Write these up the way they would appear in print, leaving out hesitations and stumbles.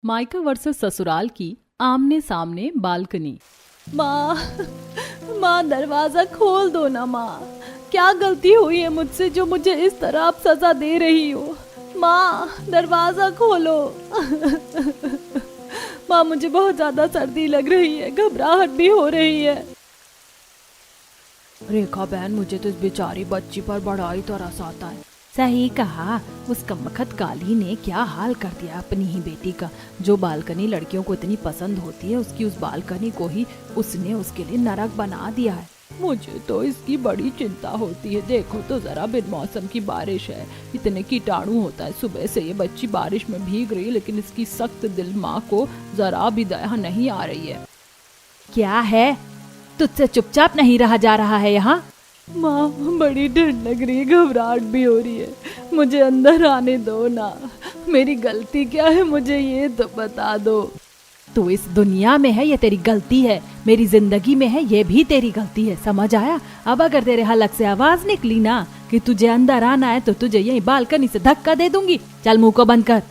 मायका वर्सेस ससुराल की आमने सामने बालकनी। माँ, माँ दरवाजा खोल दो ना माँ। क्या गलती हुई है मुझसे जो मुझे इस तरह आप सजा दे रही हो? माँ दरवाजा खोलो। माँ मुझे बहुत ज्यादा सर्दी लग रही है, घबराहट भी हो रही है। रेखा बहन, मुझे तो इस बेचारी बच्ची पर बड़ा ही तरस आता है। सही कहा, उस कमबख्त काली ने क्या हाल कर दिया अपनी ही बेटी का। जो बालकनी लड़कियों को इतनी पसंद होती है, उसकी उस बालकनी को ही उसने उसके लिए नरक बना दिया है। मुझे तो इसकी बड़ी चिंता होती है। देखो तो जरा, बिन मौसम की बारिश है, इतने कीटाणु होता है। सुबह से ये बच्ची बारिश में भीग रही है, लेकिन इसकी सख्त दिल माँ को जरा भी दया नहीं आ रही है। क्या है, तुझसे चुपचाप नहीं रहा जा रहा है यहाँ? माँ बड़ी ठंड लग रही है, घबराहट भी हो रही है, मुझे अंदर आने दो ना। मेरी गलती क्या है मुझे ये तो बता दो। तू इस दुनिया में है, ये तेरी गलती है। मेरी जिंदगी में है, ये भी तेरी गलती है। समझ आया? अब अगर तेरे हलक से आवाज निकली ना कि तुझे अंदर आना है, तो तुझे यही बालकनी से धक्का दे दूंगी। चल मुंह को बंद कर।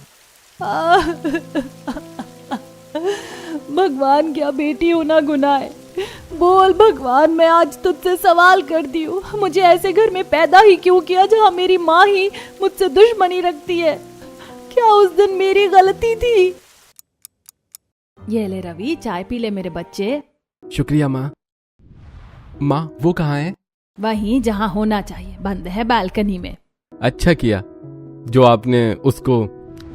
भगवान, क्या बेटी होना गुनाह है? बोल भगवान, मैं आज तुझसे सवाल करती हूँ, मुझे ऐसे घर में पैदा ही क्यों किया जहाँ मेरी माँ ही मुझसे दुश्मनी रखती है? क्या उस दिन मेरी गलती थी? ये ले रवि, चाय पी ले मेरे बच्चे। शुक्रिया माँ। माँ वो कहाँ है? वहीं जहाँ होना चाहिए, बंद है बालकनी में। अच्छा किया जो आपने उसको।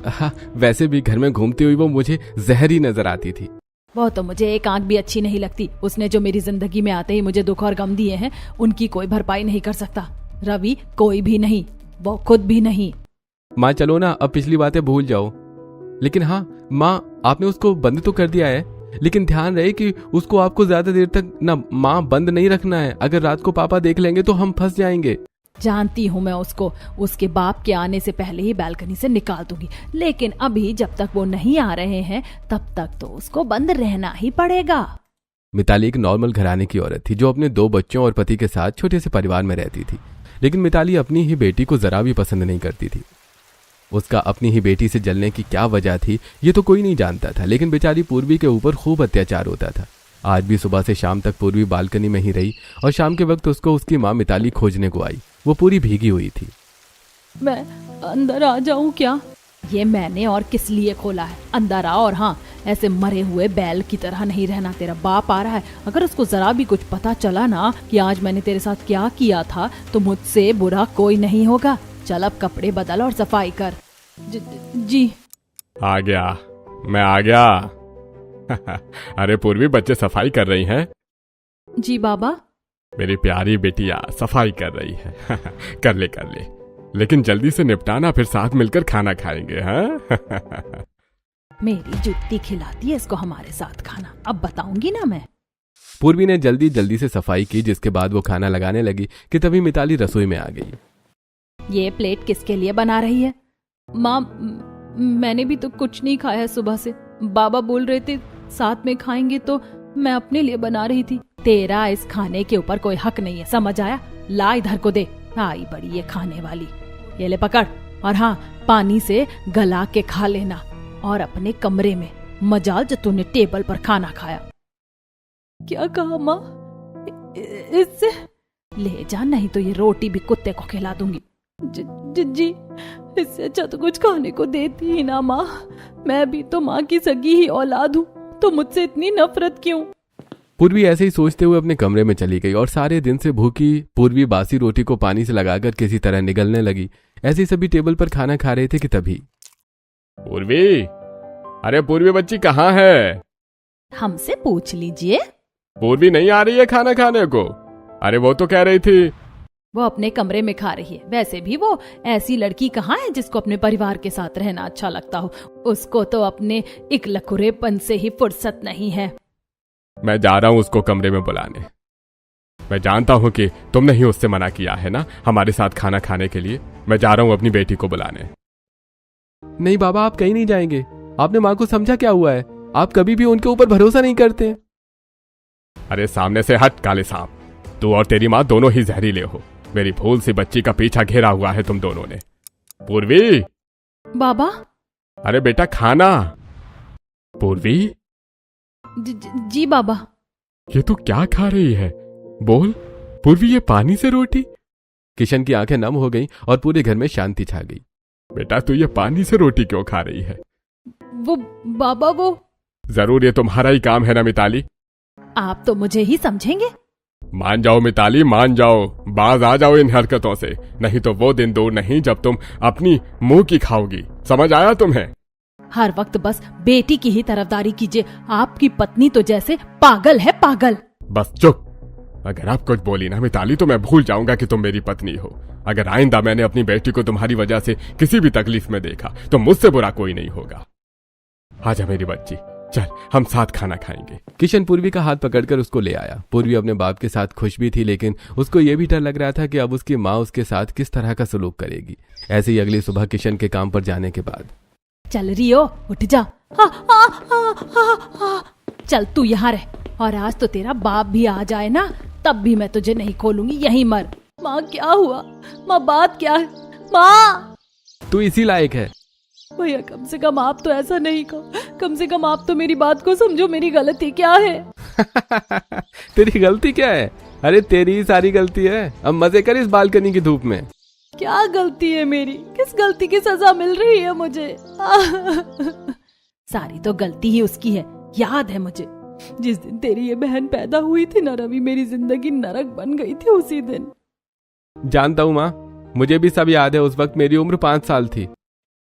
हाँ, वैसे भी घर में घूमती हुई वो मुझे जहरी नजर आती थी। वो तो मुझे एक आंख भी अच्छी नहीं लगती। उसने जो मेरी जिंदगी में आते ही मुझे दुख और गम दिए हैं, उनकी कोई भरपाई नहीं कर सकता। रवि, कोई भी नहीं, वो खुद भी नहीं। माँ चलो ना, अब पिछली बातें भूल जाओ। लेकिन हाँ माँ, आपने उसको बंद तो कर दिया है, लेकिन ध्यान रहे कि उसको आपको ज्यादा देर तक ना माँ बंद नहीं रखना है। अगर रात को पापा देख लेंगे तो हम फंस जाएंगे। जानती हूँ मैं उसको, उसके बाप के आने से पहले ही बालकनी से निकाल दूंगी। लेकिन अभी जब तक वो नहीं आ रहे हैं, तब तक तो उसको बंद रहना ही पड़ेगा। मिताली एक नॉर्मल घराने की औरत थी जो अपने 2 बच्चों और पति के साथ छोटे से परिवार में रहती थी। लेकिन मिताली अपनी ही बेटी को जरा भी पसंद नहीं करती थी। उसका अपनी ही बेटी से जलने की क्या वजह थी, ये तो कोई नहीं जानता था। लेकिन बेचारी पूर्वी के ऊपर खूब अत्याचार होता था। आज भी सुबह से शाम तक पूर्वी बालकनी में ही रही और शाम के वक्त उसको उसकी माँ मिताली खोजने को आई। वो पूरी भीगी हुई थी। मैं अंदर आ जाऊं क्या? ये मैंने और किस लिए खोला है? अंदर आ, और हाँ, ऐसे मरे हुए बैल की तरह नहीं रहना। तेरा बाप आ रहा है, अगर उसको जरा भी कुछ पता चला ना कि आज मैंने तेरे साथ क्या किया था, तो मुझसे बुरा कोई नहीं होगा। चल अब कपड़े बदल और सफाई कर। जी आ गया, मैं आ गया। अरे पूर्वी, बच्चे सफाई कर रही हैं? जी बाबा। मेरी प्यारी बेटिया सफाई कर रही है। कर ले कर ले, लेकिन जल्दी से निपटाना, फिर साथ मिलकर खाना खाएंगे। हाँ? मेरी जुत्ती खिलाती है इसको हमारे साथ खाना, अब बताऊंगी ना मैं। पूर्वी ने जल्दी जल्दी से सफाई की, जिसके बाद वो खाना लगाने लगी कि तभी मिताली रसोई में आ गई। ये प्लेट किसके लिए बना रही है? माँ, मैंने भी तो कुछ नहीं खाया है सुबह से। बाबा बोल रहे थे साथ में खाएंगे, तो मैं अपने लिए बना रही थी। तेरा इस खाने के ऊपर कोई हक नहीं है, समझ आया? ला इधर को दे। आई बड़ी ये खाने वाली। ये ले पकड़, और हाँ, पानी से गला के खा लेना। और अपने कमरे में मजाल जो तूने टेबल पर खाना खाया। क्या कहा माँ? इससे ले जा, नहीं तो ये रोटी भी कुत्ते को खिला दूंगी। जी, इससे अच्छा तो कुछ खाने को देती ही ना माँ। मैं भी तो माँ की सगी ही औलाद हूँ, तो मुझसे इतनी नफरत क्यों? पूर्वी ऐसे ही सोचते हुए अपने कमरे में चली गई और सारे दिन से भूखी पूर्वी बासी रोटी को पानी से लगाकर किसी तरह निगलने लगी। ऐसे ही सभी टेबल पर खाना खा रहे थे कि तभी पूर्वी, अरे पूर्वी बच्ची कहाँ है? हमसे पूछ लीजिए। पूर्वी नहीं आ रही है खाना खाने को? अरे वो तो कह रही थी वो अपने कमरे में खा रही है। वैसे भी वो ऐसी लड़की कहाँ है जिसको अपने परिवार के साथ रहना अच्छा लगता हो? उसको तो अपने इकलकुरेपन से ही फुर्सत नहीं है। मैं जा रहा हूँ उसको कमरे में बुलाने। मैं जानता हूँ कि तुमने ही उससे मना किया है ना हमारे साथ खाना खाने के लिए। मैं जा रहा हूँ अपनी बेटी को बुलाने। नहीं बाबा, आप कहीं नहीं जाएंगे। आपने माँ को समझा क्या हुआ है? आप कभी भी उनके ऊपर भरोसा नहीं करते। अरे सामने से हट काले सांप, तू और तेरी माँ दोनों ही जहरीले हो। मेरी भूल सी बच्ची का पीछा घेरा हुआ है तुम दोनों ने। पूर्वी। बाबा। अरे बेटा खाना। पूर्वी, जी बाबा। ये तू क्या खा रही है? बोल पूर्वी, ये पानी से रोटी? किशन की आंखें नम हो गईं और पूरे घर में शांति छा गई। बेटा तू ये पानी से रोटी क्यों खा रही है? वो बाबा, वो जरूर ये तुम्हारा ही काम है ना मिताली? आप तो मुझे ही समझेंगे। मान जाओ मिताली, मान जाओ, बाज आ जाओ इन हरकतों से, नहीं तो वो दिन दूर नहीं जब तुम अपनी मुंह की खाओगी। समझ आया तुम्हें? हर वक्त बस बेटी की ही तरफदारी कीजिए। आपकी पत्नी तो जैसे पागल है, पागल। बस चुप। अगर आप कुछ बोली ना मिताली तो मैं भूल जाऊंगा कि तुम मेरी पत्नी हो। अगर आइंदा मैंने अपनी बेटी को तुम्हारी वजह से किसी भी तकलीफ में देखा तो मुझसे बुरा कोई नहीं होगा। आजा मेरी बच्ची, चल हम साथ खाना खाएंगे। किशन पूर्वी का हाथ पकड़कर उसको ले आया। पूर्वी अपने बाप के साथ खुश भी थी, लेकिन उसको यह भी डर लग रहा था कि अब उसकी माँ उसके साथ किस तरह का सलूक करेगी। ऐसे ही अगली सुबह किशन के काम पर जाने के बाद, चल रियो, उठ जा। हा, हा, हा, हा, हा। चल तू यहाँ रह, और आज तो तेरा बाप भी आ जाए ना, तब भी मैं तुझे नहीं खोलूंगी, यहीं मर। माँ क्या हुआ? माँ बात क्या है? माँ तू इसी लायक है। भैया कम से कम आप तो ऐसा नहीं कहो, कम से कम आप तो मेरी बात को समझो, मेरी गलती क्या है? तेरी गलती क्या है? अरे तेरी ही सारी गलती है। अब मजे कर इस बालकनी की धूप में। क्या गलती है मेरी? किस गलती की सजा मिल रही है मुझे? सारी तो गलती ही उसकी है। याद है मुझे, जिस दिन तेरी ये बहन पैदा हुई थी ना रवि, मेरी जिंदगी नरक बन गई थी उसी दिन। जानता हूँ माँ, मुझे भी सब याद है। उस वक्त मेरी उम्र 5 साल थी।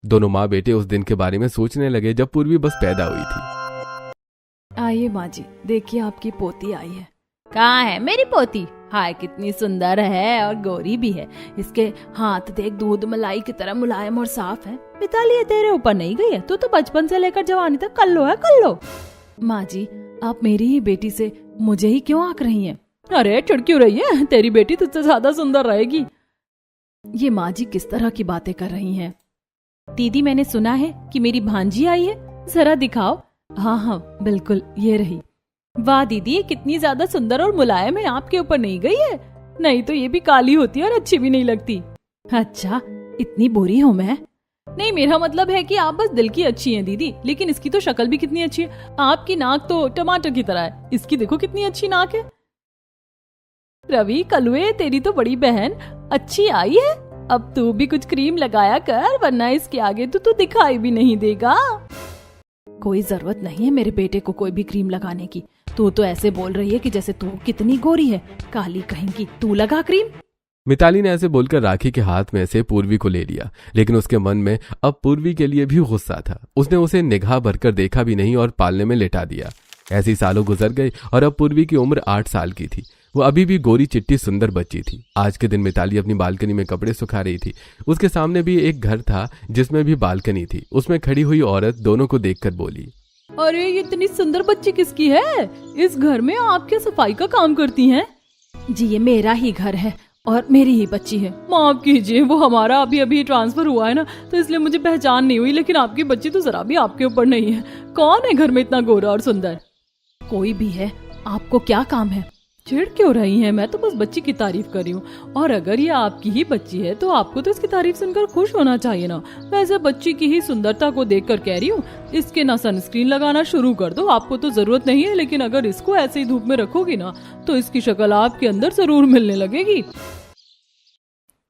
दोनों माँ बेटे उस दिन के बारे में सोचने लगे जब पूर्वी बस पैदा हुई थी। आइए माँ जी, देखिए आपकी पोती आई है। कहाँ है मेरी पोती? हाय कितनी सुंदर है और गोरी भी है। इसके हाथ देख, दूध मलाई की तरह मुलायम और साफ है। मिताली ये तेरे ऊपर नहीं गई है? तू तो बचपन से लेकर जवानी तक कल्लो है, कल्लो। माँ जी, आप मेरी ही बेटी से मुझे ही क्यों आंक रही हैं? अरे चिढ़ क्यों रही है? तेरी बेटी तुझसे ज्यादा सुंदर रहेगी। ये माँ जी किस तरह की बातें कर रही हैं? दीदी मैंने सुना है कि मेरी भांजी आई है, जरा दिखाओ। हाँ हाँ बिल्कुल, ये रही। वाह दीदी, कितनी ज्यादा सुंदर और मुलायम है, आपके ऊपर नहीं गई है? नहीं तो ये भी काली होती है और अच्छी भी नहीं लगती। अच्छा, इतनी बुरी हूँ मैं? नहीं, मेरा मतलब है कि आप बस दिल की अच्छी हैं दीदी, लेकिन इसकी तो शक्ल भी कितनी अच्छी है। आपकी नाक तो टमाटर की तरह है, इसकी देखो कितनी अच्छी नाक है। रवि कलुए, तेरी तो बड़ी बहन अच्छी आई है। अब तू भी कुछ क्रीम लगाया कर, वरना इसके आगे तो दिखाई भी नहीं देगा। कोई जरूरत नहीं है मेरे बेटे को कोई भी क्रीम लगाने की। तू तो ऐसे बोल रही है कि जैसे तू कितनी गोरी है, काली कहेंगी। तू लगा क्रीम। मिताली ने ऐसे बोलकर राखी के हाथ में से पूर्वी को ले लिया, लेकिन उसके मन में अब पूर्वी के लिए भी गुस्सा था। उसने उसे निगाह भरकर देखा भी नहीं और पालने में लेटा दिया। ऐसी सालों गुजर गए और अब पूर्वी की उम्र 8 साल की थी। वो अभी भी गोरी चिट्टी सुंदर बच्ची थी। आज के दिन मिताली अपनी बालकनी में कपड़े सुखा रही थी। उसके सामने भी एक घर था जिसमें भी बालकनी थी। उसमें खड़ी हुई औरत दोनों को देखकर बोली, अरे ये इतनी सुंदर बच्ची किसकी है? इस घर में आप क्या सफाई का काम करती हैं? जी ये मेरा ही घर है और मेरी ही बच्ची है। माफ कीजिए, वो हमारा अभी अभी ट्रांसफर हुआ है ना, तो इसलिए मुझे पहचान नहीं हुई, लेकिन आपकी बच्ची तो जरा भी आपके ऊपर नहीं है। कौन है घर में इतना गोरा और सुंदर? कोई भी है, आपको क्या काम है? चिढ़ क्यों रही हैं? मैं तो बस बच्ची की तारीफ कर रही हूँ, और अगर ये आपकी ही बच्ची है तो आपको तो इसकी तारीफ सुनकर खुश होना चाहिए ना। वैसे बच्ची की ही सुंदरता को देखकर कह रही हूँ, इसके ना सनस्क्रीन लगाना शुरू कर दो। आपको तो जरूरत नहीं है, लेकिन अगर इसको ऐसे ही धूप में रखोगी ना तो इसकी शक्ल आपके अंदर जरूर मिलने लगेगी।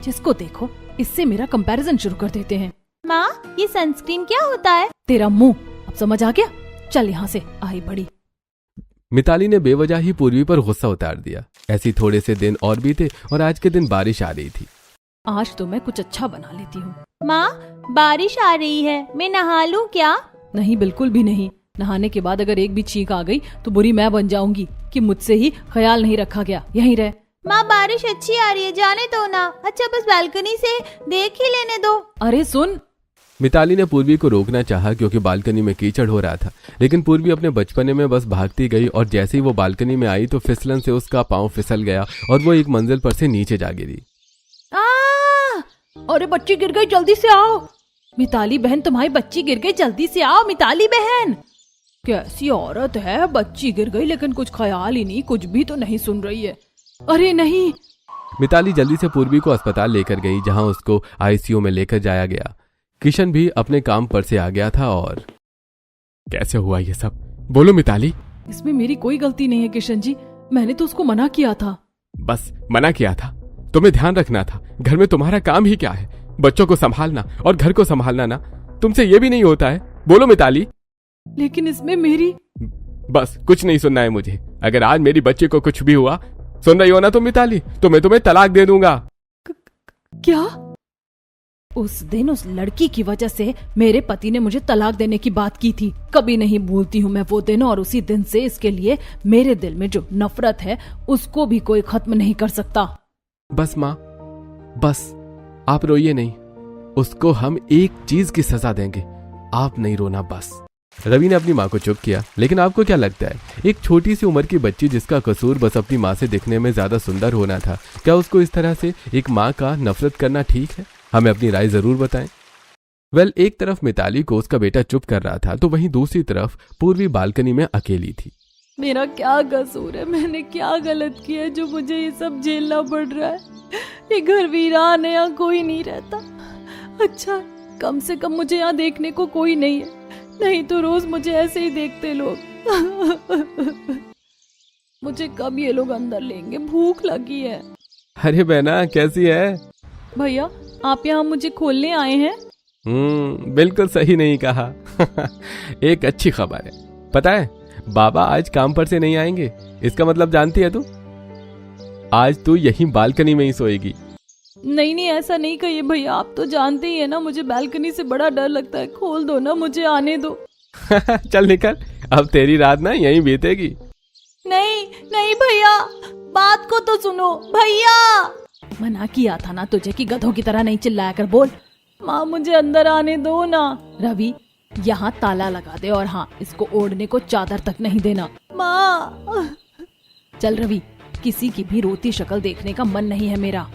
जिसको देखो इससे मेरा कंपैरिजन शुरू कर देते हैं। माँ, ये सनस्क्रीन क्या होता है? तेरा मुंह, अब समझ आ गया? चल यहाँ से, आई बड़ी। मिताली ने बेवजह ही पूर्वी पर गुस्सा उतार दिया। ऐसी थोड़े से दिन और बीते और आज के दिन बारिश आ रही थी। आज तो मैं कुछ अच्छा बना लेती हूँ। माँ, बारिश आ रही है, मैं नहा लूं क्या? नहीं, बिल्कुल भी नहीं। नहाने के बाद अगर एक भी छींक आ गई तो बुरी मैं बन जाऊंगी कि मुझसे ही ख्याल नहीं रखा गया। यहीं रह। माँ, बारिश अच्छी आ रही है, जाने दो ना। अच्छा बस बालकनी से देख ही लेने दो। अरे सुन। मिताली ने पूर्वी को रोकना चाहा क्योंकि बालकनी में कीचड़ हो रहा था, लेकिन पूर्वी अपने बचपने में बस भागती गई और जैसे ही वो बालकनी में आई तो फिसलन से उसका पांव फिसल गया और वो एक मंजिल पर से नीचे जा गिरी। अरे बच्ची गिर गई, जल्दी से आओ। मिताली बहन, तुम्हारी बच्ची गिर गई, जल्दी से आओ। मिताली बहन, कैसी औरत है, बच्ची गिर गई लेकिन कुछ ख्याल ही नहीं, कुछ भी तो नहीं सुन रही है। अरे नहीं। मिताली जल्दी से पूर्वी को अस्पताल लेकर गई, जहां उसको आईसीयू में लेकर जाया गया। किशन भी अपने काम पर से आ गया था और कैसे हुआ ये सब? बोलो मिताली। इसमें मेरी कोई गलती नहीं है किशन जी, मैंने तो उसको मना किया था। बस मना किया था? तुम्हें ध्यान रखना था, घर में तुम्हारा काम ही क्या है? बच्चों को संभालना और घर को संभालना ना, तुमसे ये भी नहीं होता है? बोलो मिताली। लेकिन इसमें मेरी... बस कुछ नहीं सुनना है मुझे। अगर आज मेरी बच्ची को कुछ भी हुआ, सुन रही हो ना तुम मिताली, तो मैं तुम्हें तलाक दे दूंगा। क्या? उस दिन उस लड़की की वजह से मेरे पति ने मुझे तलाक देने की बात की थी। कभी नहीं भूलती हूँ मैं वो दिन, और उसी दिन से इसके लिए मेरे दिल में जो नफरत है उसको भी कोई खत्म नहीं कर सकता। बस माँ, बस आप रोइए नहीं। उसको हम एक चीज की सजा देंगे, आप नहीं रोना बस। रवि ने अपनी माँ को चुप किया। लेकिन आपको क्या लगता है, एक छोटी सी उम्र की बच्ची जिसका कसूर बस अपनी माँ से दिखने में ज्यादा सुंदर होना था, क्या उसको इस तरह से एक माँ का नफरत करना ठीक है? हमें अपनी राय जरूर बताएं। वेल, एक तरफ मिताली को उसका बेटा चुप कर रहा था, तो वहीं दूसरी तरफ पूर्वी बालकनी में अकेली थी। मेरा क्या कसूर है? मैंने क्या गलत किया है जो मुझे ये सब झेलना पड़ रहा है? ये घर वीरान है, यहाँ कोई नहीं रहता। अच्छा, कम से कम मुझे यहाँ देखने को कोई नहीं है, नहीं तो रोज मुझे ऐसे ही देखते लोग। मुझे कब ये लोग अंदर लेंगे? भूख लगी है। अरे बहना, कैसी है? भैया, आप यहाँ मुझे खोलने आए हैं? बिल्कुल सही नहीं कहा। एक अच्छी खबर है, पता है बाबा आज काम पर से नहीं आएंगे। इसका मतलब जानती है तू? आज तू यहीं बालकनी में ही सोएगी। नहीं नहीं, ऐसा नहीं कहिए भैया, आप तो जानते ही है ना मुझे बालकनी से बड़ा डर लगता है। खोल दो ना, मुझे आने दो। चल निकल, अब तेरी रात ना यहीं बीतेगी। नहीं नहीं भैया, बात को तो सुनो भैया। मना किया था ना तुझे कि गधों की तरह नहीं चिल्लाया कर। बोल। माँ, मुझे अंदर आने दो ना। रवि, यहाँ ताला लगा दे, और हाँ, इसको ओढ़ने को चादर तक नहीं देना। माँ। चल रवि, किसी की भी रोती शक्ल देखने का मन नहीं है मेरा।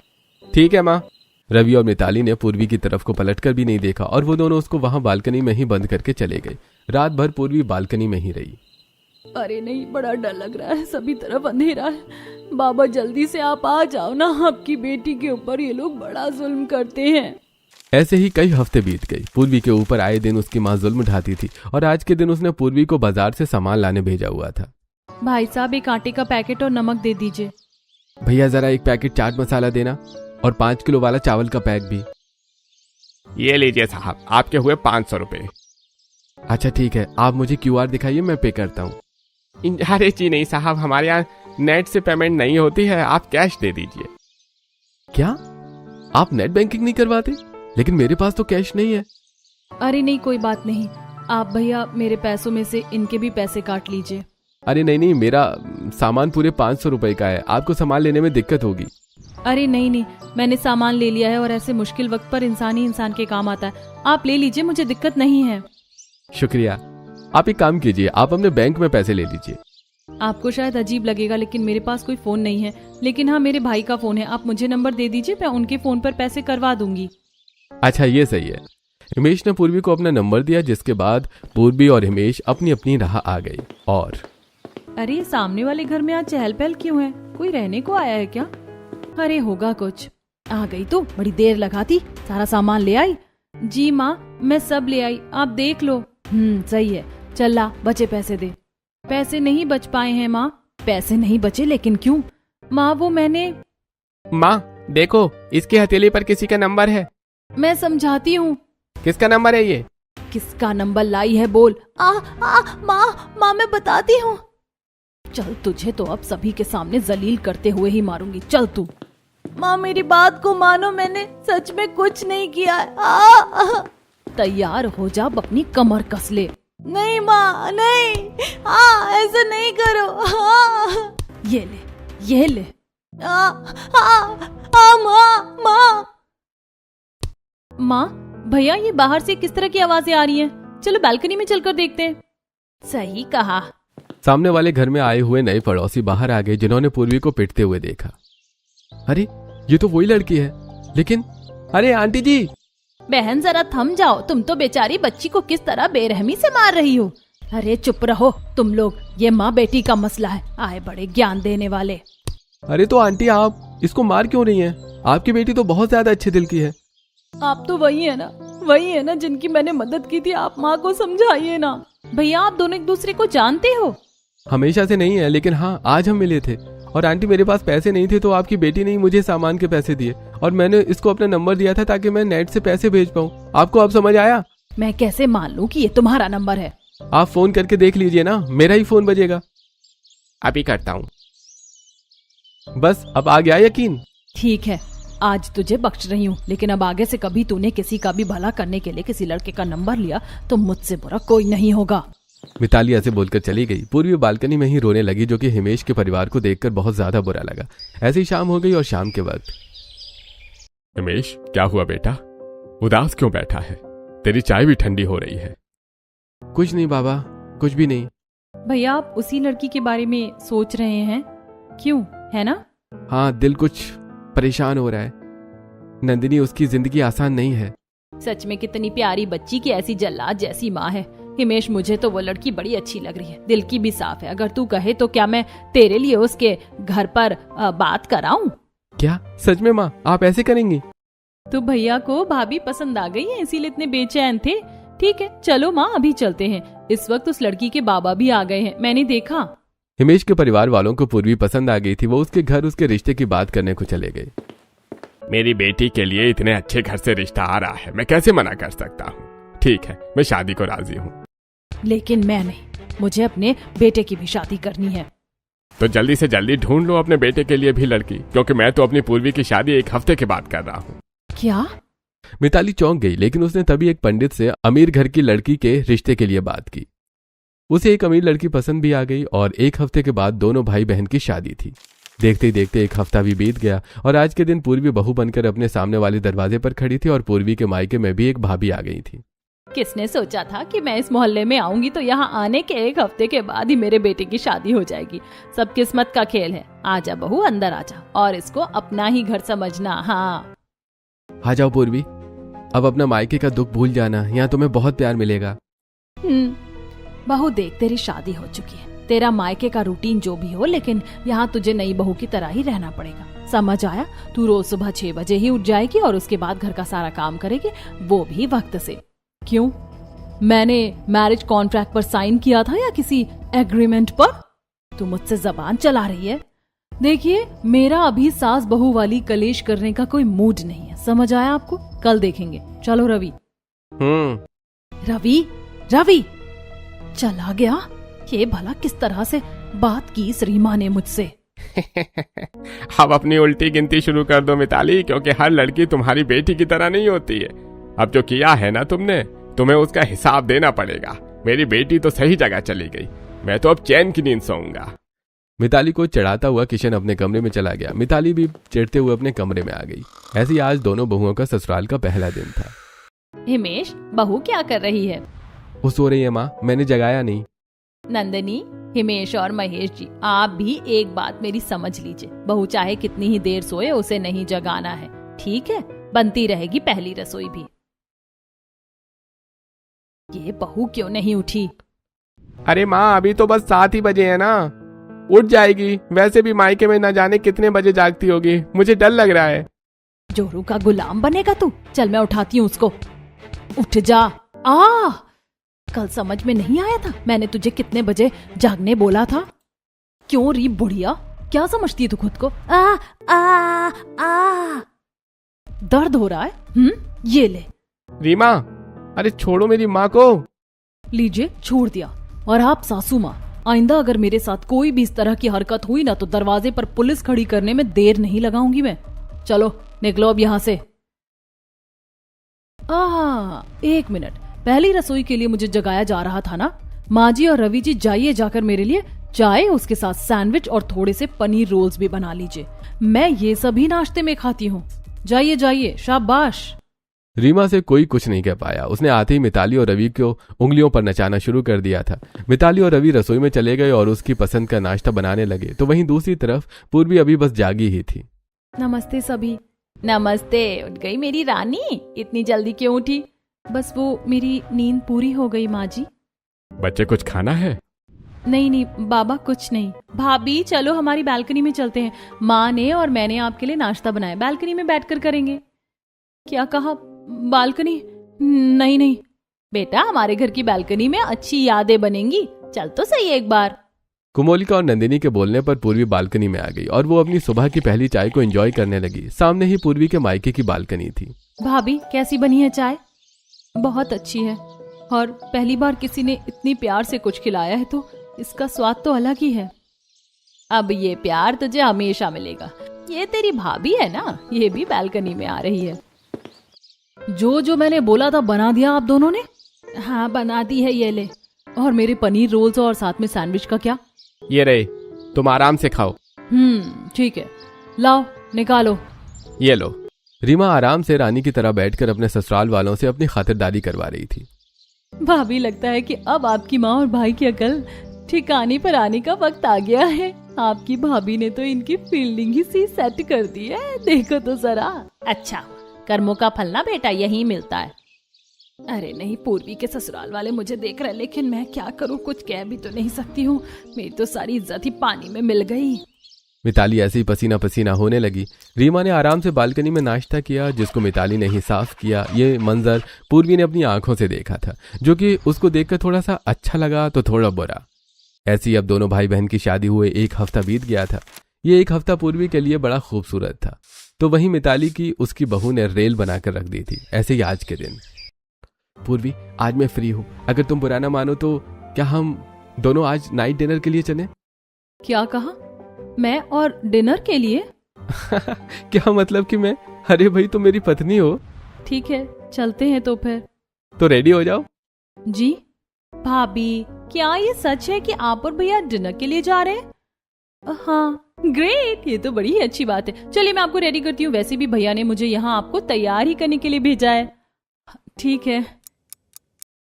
ठीक है माँ। रवि और मिताली ने पूर्वी की तरफ को पलटकर भी नहीं देखा, और वो दोनों उसको वहां बालकनी में ही बंद करके चले गए। रात भर पूर्वी बालकनी में ही रही। अरे नहीं, बड़ा डर लग रहा है, सभी तरफ अंधेरा है। बाबा जल्दी से आप आ जाओ ना, आपकी बेटी के ऊपर ये लोग बड़ा जुल्म करते हैं। ऐसे ही कई हफ्ते बीत गए। पूर्वी के ऊपर आए दिन उसकी माँ जुल्म ढाती थी, और आज के दिन उसने पूर्वी को बाजार से सामान लाने भेजा हुआ था। भाई साहब, एक आटे का पैकेट और नमक दे दीजिए। भैया जरा एक पैकेट चाट मसाला देना, और 5 किलो वाला चावल का पैक भी। ये लीजिए साहब, आपके हुए 500 रुपए। अच्छा ठीक है, आप मुझे QR दिखाइए, मैं पे करता हूँ। अरे जी नहीं साहब, हमारे यहाँ नेट से पेमेंट नहीं होती है, आप कैश दे दीजिए। क्या आप नेट बैंकिंग नहीं करवाते? लेकिन मेरे पास तो कैश नहीं है। अरे नहीं, कोई बात नहीं, आप भैया मेरे पैसों में से इनके भी पैसे काट लीजिए। अरे नहीं नहीं, मेरा सामान पूरे 500 रुपए का है, आपको सामान लेने में दिक्कत होगी। अरे नहीं नहीं, मैंने सामान ले लिया है, और ऐसे मुश्किल वक्त पर इंसान ही इंसान के काम आता है। आप ले लीजिए, मुझे दिक्कत नहीं है। शुक्रिया। आप एक काम कीजिए, आप अपने बैंक में पैसे ले लीजिए। आपको शायद अजीब लगेगा, लेकिन मेरे पास कोई फोन नहीं है। लेकिन हाँ, मेरे भाई का फोन है, आप मुझे नंबर दे दीजिए, मैं उनके फोन पर पैसे करवा दूंगी। अच्छा, ये सही है। हिमेश ने पूर्वी को अपना नंबर दिया, जिसके बाद पूर्वी और हिमेश अपनी अपनी राह आ गई। और अरे, सामने वाले घर में आज चहल पहल क्यों है? कोई रहने को आया है क्या? अरे होगा कुछ। आ गई तो बड़ी देर लगाती, सारा सामान ले आई? जी माँ, मैं सब ले आई, आप देख लो। सही है, चल ला, बचे पैसे दे। पैसे नहीं बच पाए हैं माँ। पैसे नहीं बचे, लेकिन क्यों? माँ, वो मैंने... माँ देखो, इसकी हथेली पर किसी का नंबर है। मैं समझाती हूँ। किसका नंबर है ये? किसका नंबर लाई है, बोल। माँ मैं बताती हूँ। चल, तुझे तो अब सभी के सामने जलील करते हुए ही मारूंगी। चल तू। माँ, मेरी बात को मानो, मैंने सच में कुछ नहीं किया है। तैयार हो जा, अपनी कमर कस ले। नहीं माँ, नहीं, ऐसा नहीं करो। ये ले, ये ले। माँ, भैया, ये बाहर से किस तरह की आवाजें आ रही हैं? चलो बालकनी में चलकर देखते हैं। सही कहा। सामने वाले घर में आए हुए नए पड़ोसी बाहर आ गए, जिन्होंने पूर्वी को पिटते हुए देखा। अरे, ये तो वही लड़की है। लेकिन अरे आंटी जी। बहन, जरा थम जाओ, तुम तो बेचारी बच्ची को किस तरह बेरहमी से मार रही हो। अरे चुप रहो तुम लोग, ये माँ बेटी का मसला है, आए बड़े ज्ञान देने वाले। अरे तो आंटी, आप इसको मार क्यों रही हैं? आपकी बेटी तो बहुत ज्यादा अच्छे दिल की है। आप तो वही है ना जिनकी मैंने मदद की थी। आप माँ को समझाइए ना। भैया आप दोनों एक दूसरे को जानते हो? हमेशा से नहीं है, लेकिन हाँ आज हम मिले थे। और आंटी मेरे पास पैसे नहीं थे तो आपकी बेटी ने ही मुझे सामान के पैसे दिए और मैंने इसको अपना नंबर दिया था ताकि मैं नेट से पैसे भेज पाऊँ। आपको अब समझ आया? मैं कैसे मान लूं कि ये तुम्हारा नंबर है? आप फोन करके देख लीजिए ना, मेरा ही फोन बजेगा। अभी करता हूँ। बस अब आ गया यकीन? ठीक है, आज तुझे बख्श रही हूँ, लेकिन अब आगे से कभी तूने किसी का भी भला करने के लिए किसी लड़के का नंबर लिया तो मुझसे बुरा कोई नहीं होगा। मिताली ऐसे बोलकर चली गई। पूर्वी बालकनी में ही रोने लगी, जो कि हिमेश के परिवार को देखकर बहुत ज्यादा बुरा लगा। ऐसी शाम हो गई और शाम के वक्त हिमेश, क्या हुआ बेटा? उदास क्यों बैठा है? तेरी चाय भी ठंडी हो रही है। कुछ नहीं बाबा, कुछ भी नहीं। भैया आप उसी लड़की के बारे में सोच रहे हैं? क्यों, है ना? हाँ, दिल कुछ परेशान हो रहा है। नंदिनी, उसकी जिंदगी आसान नहीं है। सच में कितनी प्यारी बच्ची की ऐसी जल्लाद जैसी माँ है। हिमेश मुझे तो वो लड़की बड़ी अच्छी लग रही है, दिल की भी साफ है। अगर तू कहे तो क्या मैं तेरे लिए उसके घर पर बात कराऊं? क्या सच में माँ, आप ऐसे करेंगी? तो भैया को भाभी पसंद आ गई है, इसीलिए इतने बेचैन थे। ठीक है चलो माँ, अभी चलते हैं। इस वक्त उस लड़की के बाबा भी आ गए हैं, मैंने देखा। हिमेश के परिवार वालों को पूर्वी पसंद आ गई थी। वो उसके घर उसके रिश्ते की बात करने को चले गए। मेरी बेटी के लिए इतने अच्छे घर से रिश्ता आ रहा है, मैं कैसे मना कर सकता हूँ? ठीक है, मैं शादी को राजी हूँ। लेकिन मैं नहीं, मुझे अपने बेटे की भी शादी करनी है। तो जल्दी से जल्दी ढूंढ लो अपने बेटे के लिए भी लड़की, क्योंकि मैं तो अपनी पूर्वी की शादी 1 हफ्ते के बाद कर रहा हूँ। क्या? मिताली चौंक गई, लेकिन उसने तभी एक पंडित से अमीर घर की लड़की के रिश्ते के लिए बात की। उसे एक अमीर लड़की पसंद भी आ गई और 1 हफ्ते के बाद दोनों भाई बहन की शादी थी। देखते ही देखते 1 हफ्ता भी बीत गया और आज के दिन पूर्वी बहू बनकर अपने सामने वाले दरवाजे पर खड़ी थी और पूर्वी के मायके में भी एक भाभी आ गई थी। किसने सोचा था कि मैं इस मोहल्ले में आऊंगी तो यहाँ आने के 1 हफ्ते के बाद ही मेरे बेटे की शादी हो जाएगी। सब किस्मत का खेल है। आजा बहू, अंदर आजा और इसको अपना ही घर समझना। हाँ आ जाओ पूर्वी, अब अपना मायके का दुख भूल जाना, यहाँ तुम्हें बहुत प्यार मिलेगा। बहू देख, तेरी शादी हो चुकी है, तेरा मायके का रूटीन जो भी हो, लेकिन यहाँ तुझे नई बहू की तरह ही रहना पड़ेगा। समझ आया? तू रोज सुबह 6 बजे ही उठ जाएगी और उसके बाद घर का सारा काम करेगी, वो भी वक्त से। क्यों? मैंने मैरिज कॉन्ट्रैक्ट पर साइन किया था या किसी एग्रीमेंट पर? तू मुझसे जबान चला रही है। देखिए, मेरा अभी सास बहू वाली कलेश करने का कोई मूड नहीं है। समझ आया आपको? कल देखेंगे। चलो रवि। रवि, रवि चला गया। ये भला किस तरह से बात की इस रीमा ने मुझसे। अब अपनी उल्टी गिनती शुरू कर दो मिताली, क्योंकि हर लड़की तुम्हारी बेटी की तरह नहीं होती है। अब जो किया है ना तुमने, तुम्हें उसका हिसाब देना पड़ेगा। मेरी बेटी तो सही जगह चली गई, मैं तो अब चैन की नींद सोऊंगा। मिताली को चढ़ाता हुआ किशन अपने कमरे में चला गया। मिताली भी चिढ़ते हुए अपने कमरे में आ गई। ऐसे ही आज दोनों बहुओं का ससुराल का पहला दिन था। हिमेश, बहू क्या कर रही है? वो सो रही है माँ, मैंने जगाया नहीं। नंदिनी, हिमेश और महेश जी, आप भी एक बात मेरी समझ लीजिए। बहू चाहे कितनी ही देर सोए, उसे नहीं जगाना है, ठीक है? बनती रहेगी पहली रसोई भी। ये बहू क्यों नहीं उठी? अरे माँ, अभी तो बस 7 ही बजे है ना, उठ जाएगी। वैसे भी मायके में न जाने कितने बजे जागती होगी, मुझे डर लग रहा है। जोरू का गुलाम बनेगा तू? चल मैं उठाती हूँ उसको। उठ जा। कल समझ में नहीं आया था मैंने तुझे कितने बजे जागने बोला था? क्यों री बुढ़िया, क्या समझती है तू खुद को? दर्द हो रहा है? ये ले। रीमा, अरे छोड़ो मेरी माँ को। लीजिए, छोड़ दिया। और आप सासू माँ, आइंदा अगर मेरे साथ कोई भी इस तरह की हरकत हुई ना तो दरवाजे पर पुलिस खड़ी करने में देर नहीं लगाऊंगी मैं। चलो निकलो अब यहाँ से। 1 मिनट, पहली रसोई के लिए मुझे जगाया जा रहा था ना? माँ जी और रवि जी, जाइए जाकर मेरे लिए चाय, उसके साथ सैंडविच और थोड़े से पनीर रोल्स भी बना लीजिए। मैं ये सभी नाश्ते में खाती हूँ। जाइए जाइए, शाबाश। रीमा से कोई कुछ नहीं कह पाया। उसने आते ही मिताली और रवि को उंगलियों पर नचाना शुरू कर दिया था। मिताली और रवि रसोई में चले गए और उसकी पसंद का नाश्ता बनाने लगे, तो वहीं दूसरी तरफ पूर्वी अभी बस जागी ही थी। नमस्ते सभी। नमस्ते। उठ गई मेरी रानी? इतनी जल्दी क्यों उठी? बस वो मेरी नींद पूरी हो गई माँ जी। बच्चे कुछ खाना है? नहीं नहीं बाबा, कुछ नहीं। भाभी चलो हमारी बालकनी में चलते हैं, माँ ने और मैंने आपके लिए नाश्ता बनाया, बालकनी में बैठकर करेंगे। क्या कहा? बालकनी? नहीं नहीं, बेटा हमारे घर की बालकनी में अच्छी यादें बनेंगी, चल तो सही एक बार। कुमोलिका और नंदिनी के बोलने पर पूर्वी बालकनी में आ गई और वो अपनी सुबह की पहली चाय को एंजॉय करने लगी। सामने ही पूर्वी के मायके की बालकनी थी। भाभी कैसी बनी है चाय? बहुत अच्छी है, और पहली बार किसी ने इतनी प्यार से कुछ खिलाया है तो इसका स्वाद तो अलग ही है। अब ये प्यार तुझे हमेशा मिलेगा। ये तेरी भाभी है ना, ये भी बालकनी में आ रही है। जो मैंने बोला था बना दिया आप दोनों ने? हाँ बना दी है, ये ले। और मेरे पनीर रोल्स और साथ में सैंडविच का क्या? ये रहे, तुम आराम से खाओ। ठीक है, लाओ निकालो। ये लो। रीमा आराम से रानी की तरह बैठकर अपने ससुराल वालों से अपनी खातिरदारी करवा रही थी। भाभी लगता है कि अब आपकी माँ और भाई की अकल ठिकाने पर आने का वक्त आ गया है। आपकी भाभी ने तो इनकी फील्डिंग ही सी सेट कर दी है, देखो तो जरा। अच्छा, कर्मों का फल ना बेटा यही मिलता है। अरे नहीं, पूर्वी के ससुराल वाले मुझे देख रहे, लेकिन मैं क्या करूं, कुछ कह भी तो नहीं सकती हूँ। मेरी तो सारी इज्जत ही पानी में मिल गई। मिताली ऐसे ही पसीना पसीना होने लगी। रीमा ने आराम से बालकनी में नाश्ता किया, जिसको मिताली ने ही साफ किया। ये मंजर पूर्वी ने अपनी आंखों से देखा था, जो कि उसको देखकर थोड़ा सा अच्छा लगा तो थोड़ा बुरा। ऐसी अब दोनों भाई बहन की शादी हुए 1 हफ्ता बीत गया था। ये 1 हफ्ता पूर्वी के लिए बड़ा खूबसूरत था। तो वहीं मिताली की उसकी बहू ने रेल बनाकर रख दी थी। ऐसे ही आज के दिन, पूर्वी आज मैं फ्री हूँ, अगर तुम बुरा ना मानो तो क्या हम दोनों आज नाइट डिनर के लिए चलें? क्या कहा? मैं और डिनर के लिए? क्या मतलब कि मैं? अरे भाई तुम मेरी पत्नी हो। ठीक है चलते हैं तो फिर। तो रेडी हो जाओ। जी भाभी, क्या ये सच है कि आप और भैया डिनर के लिए जा रहे हैं? हाँ ग्रेट, ये तो बड़ी ही अच्छी बात है। चलिए मैं आपको रेडी करती हूँ। वैसे भी भैया ने मुझे यहाँ आपको तैयार ही करने के लिए भेजा है। ठीक है,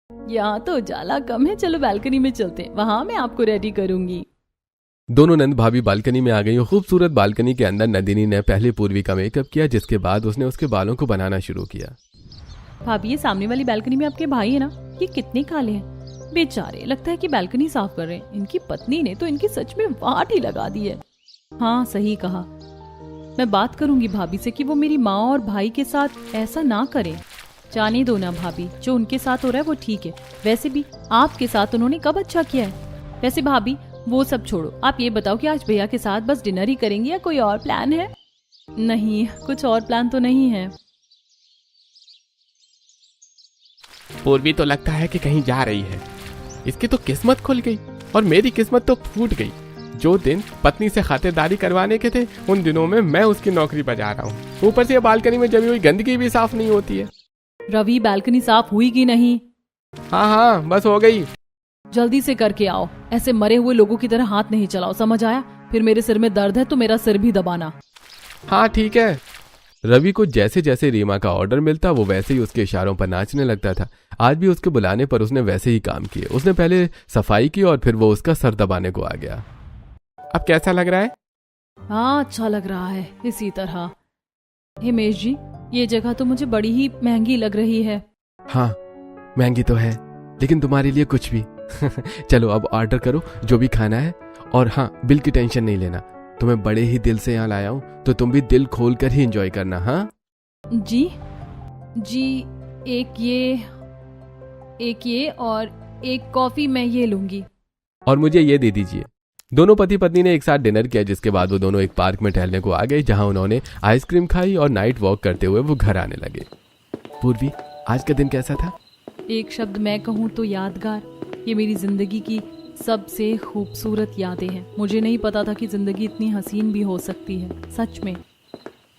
यहाँ तो उजाला कम है, चलो बालकनी में चलते हैं, वहां मैं आपको रेडी करूंगी। दोनों नंद भाभी बालकनी में आ गई। खूबसूरत बालकनी के अंदर नंदिनी ने पहले पूर्वी का मेकअप किया, जिसके बाद उसने उसके बालों को बनाना शुरू किया। भाभी ये सामने वाली बालकनी में आपके भाई है ना, ये कितने काले हैं बेचारे, लगता है कि बालकनी साफ कर रहे हैं। इनकी पत्नी ने तो इनकी सच में वाट ही लगा दी है। हाँ सही कहा, मैं बात करूंगी भाभी से कि वो मेरी माँ और भाई के साथ ऐसा ना करें। जाने दो ना भाभी, जो उनके साथ हो रहा है वो ठीक है। वैसे भी आपके साथ उन्होंने कब अच्छा किया है? वैसे भाभी वो सब छोड़ो, आप ये बताओ कि आज भैया के साथ बस डिनर ही करेंगे या कोई और प्लान है? नहीं, कुछ और प्लान तो नहीं है। पूर्वी तो लगता है कि कहीं जा रही है। इसकी तो किस्मत खुल गई और मेरी किस्मत तो फूट गई। जो दिन पत्नी से खातिरदारी करवाने के थे, उन दिनों में मैं उसकी नौकरी पर जा रहा हूँ। ऊपर से बालकनी में जमी हुई गंदगी भी साफ नहीं होती है। रवि बालकनी साफ हुई कि नहीं? हाँ बस हो गई। जल्दी से करके आओ, ऐसे मरे हुए लोगों की तरह हाथ नहीं चलाओ, समझ आया? फिर मेरे सिर में दर्द है तो मेरा सिर भी दबाना। हाँ ठीक है। रवि को जैसे जैसे रीमा का ऑर्डर मिलता वो वैसे ही उसके इशारों पर नाचने लगता था। आज भी उसके बुलाने पर उसने वैसे ही काम किए। उसने पहले सफाई की और फिर वो उसका सर दबाने को आ गया। अब कैसा लग रहा है? हाँ अच्छा लग रहा है इसी तरह। हिमेश जी, ये जगह तो मुझे बड़ी ही महंगी लग रही है। हाँ महंगी तो है, लेकिन तुम्हारे लिए कुछ भी। चलो अब ऑर्डर करो जो भी खाना है, और हाँ बिल की टेंशन नहीं लेना। तुम्हें बड़े ही दिल से यहाँ लाया हूँ, तो तुम भी दिल खोल कर ही एंजॉय करना। हाँ जी जी, एक ये और एक कॉफी मैं ये लूंगी। और मुझे ये दे दीजिए। दोनों पति पत्नी ने एक साथ डिनर किया, जिसके बाद वो दोनों एक पार्क में टहलने को आ गए, जहां उन्होंने आइसक्रीम खाई और नाइट वॉक करते हुए वो घर आने लगे। पूर्वी आज का दिन कैसा था? एक शब्द मैं कहूँ तो यादगार। ये मेरी जिंदगी की सबसे खूबसूरत यादें हैं। मुझे नहीं पता था कि जिंदगी इतनी हसीन भी हो सकती है, सच में।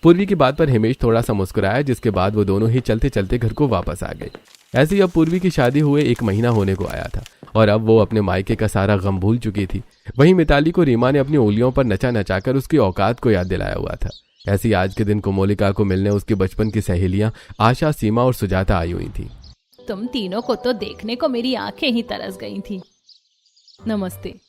पूर्वी की बात पर हिमेश थोड़ा सा मुस्कुराया, जिसके बाद वो दोनों ही चलते चलते घर को वापस आ गए। ऐसे ही अब पूर्वी की शादी हुए 1 महीना होने को आया था और अब वो अपने मायके का सारा गम भूल चुकी थी। वहीं मिताली को रीमा ने अपनी उंगलियों पर नचा नचाकर उसकी औकात को याद दिलाया हुआ था। ऐसे ही आज के दिन कोमोलिका को मिलने उसकी बचपन की सहेलियां आशा, सीमा और सुजाता आई हुई थी। तुम तीनों को तो देखने को मेरी आंखें ही तरस गई थी। नमस्ते।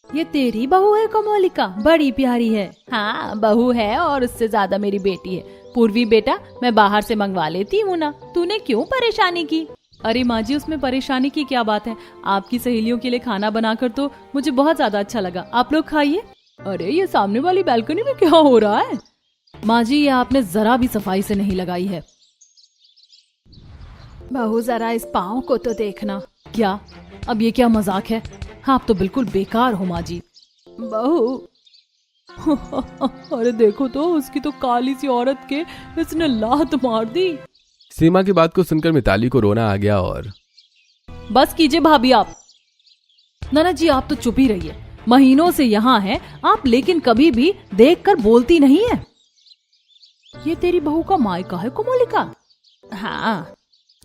ये तेरी बहू है कोमोलिका? बड़ी प्यारी है। हाँ बहू है और उससे ज्यादा मेरी बेटी है। पूर्वी बेटा, मैं बाहर से मंगवा लेती हूँ ना, तूने क्यों परेशानी की? अरे माँ जी, उसमें परेशानी की क्या बात है? आपकी सहेलियों के लिए खाना बनाकर तो मुझे बहुत ज्यादा अच्छा लगा। आप लोग खाइए। अरे ये सामने वाली बालकनी में क्या हो रहा है? माँ जी, ये आपने जरा भी सफाई से नहीं लगाई है। बहू जरा इस पाँव को तो देखना। क्या अब ये क्या मजाक है? आप तो बिल्कुल बेकार हो माँ जी। बहू अरे देखो तो उसकी तो काली सी औरत के इसने लात मार दी। सीमा की बात को सुनकर मिताली को रोना आ गया और बस कीजिए भाभी आप। नाना जी आप तो चुप ही रहिए। महीनों से यहाँ हैं आप, लेकिन कभी भी देखकर बोलती नहीं है। ये तेरी बहू का मायका है कोमोलिका? हाँ।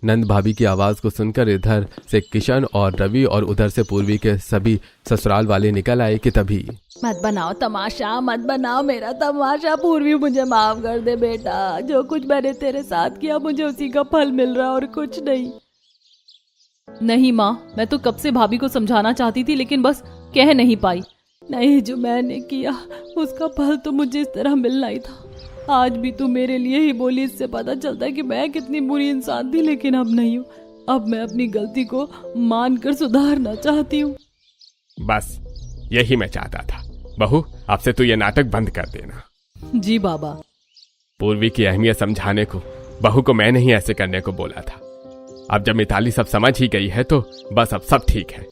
नंद भाभी की आवाज को सुनकर इधर से किशन और रवि और उधर से पूर्वी के सभी ससुराल वाले निकल आए कि तभी मत बनाओ तमाशा, मत बनाओ मेरा तमाशा। पूर्वी मुझे माफ कर दे बेटा, जो कुछ मैंने तेरे साथ किया मुझे उसी का फल मिल रहा और कुछ नहीं। नहीं माँ, मैं तो कब से भाभी को समझाना चाहती थी लेकिन बस कह नहीं पाई। नहीं, जो मैंने किया उसका फल तो मुझे इस तरह मिलना ही था। आज भी तू मेरे लिए ही बोली, इससे पता चलता है कि मैं कितनी बुरी इंसान थी, लेकिन अब नहीं हूँ। अब मैं अपनी गलती को मानकर सुधारना चाहती हूँ। बस यही मैं चाहता था। बहू अब से तू ये नाटक बंद कर देना। जी बाबा। पूर्वी की अहमियत समझाने को बहू को मैंने ही ऐसे करने को बोला था। अब जब मिताली सब समझ ही गई है तो बस अब सब ठीक है।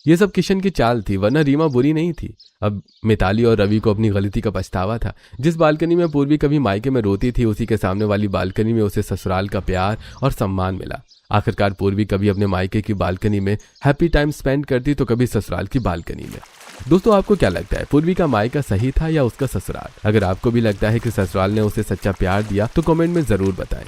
ये सब किशन की चाल थी, वरना रीमा बुरी नहीं थी। अब मिताली और रवि को अपनी गलती का पछतावा था। जिस बालकनी में पूर्वी कभी मायके में रोती थी, उसी के सामने वाली बालकनी में उसे ससुराल का प्यार और सम्मान मिला। आखिरकार पूर्वी कभी अपने मायके की बालकनी में हैप्पी टाइम स्पेंड करती तो कभी ससुराल की बालकनी में। दोस्तों आपको क्या लगता है, पूर्वी का मायका सही था या उसका ससुराल? अगर आपको भी लगता है कि ससुराल ने उसे सच्चा प्यार दिया तो कमेंट में जरूर बताएं।